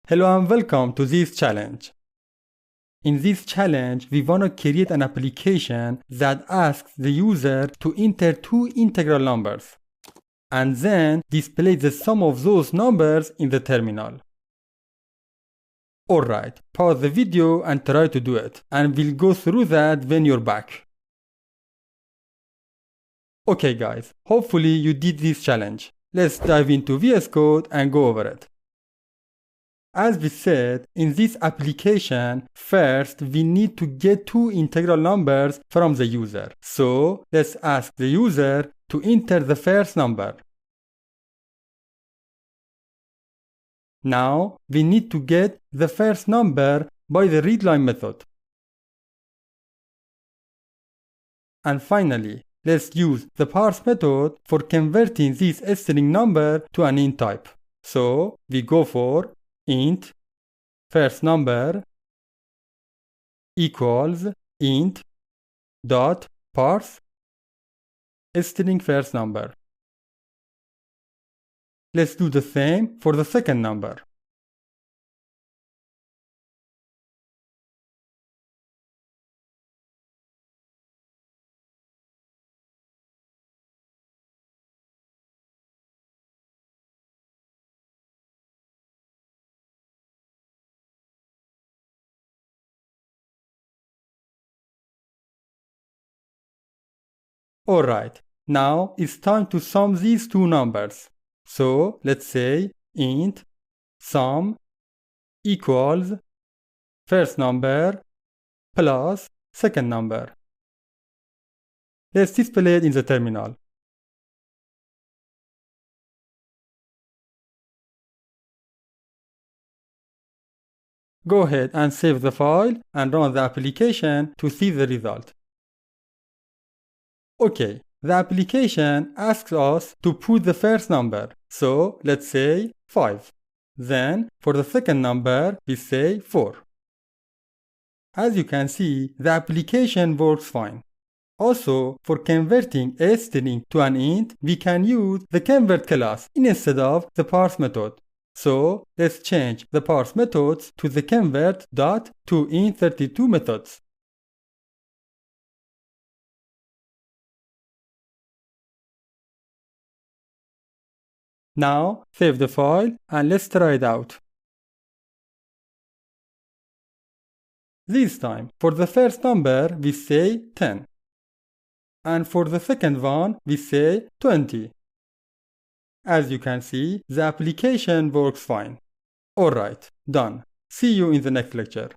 Hello and welcome to this challenge. In this challenge, we want to create an application that asks the user to enter two integral numbers and then display the sum of those numbers in the terminal. Alright, pause the video and try to do it, and we'll go through that when you're back. Okay guys, hopefully you did this challenge. Let's dive into VS Code and go over it. As we said, in this application, first we need to get two integral numbers from the user. So let's ask the user to enter the first number. Now we need to get the first number by the readline method. And finally, let's use the parse method for converting this string number to an int type. So we go for int first number equals int dot parse string first number. Let's do the same for the second number. Alright, now it's time to sum these two numbers. So let's say int sum equals first number plus second number. Let's display it in the terminal. Go ahead and save the file and run the application to see the result. Okay, the application asks us to put the first number, so let's say 5. Then, for the second number, we say 4. As you can see, the application works fine. Also, for converting a string to an int, we can use the convert class instead of the parse method. So, let's change the parse methods to the convert.toInt32 methods. Now, save the file and let's try it out. This time, for the first number, we say 10. And for the second one, we say 20. As you can see, the application works fine. Alright, done. See you in the next lecture.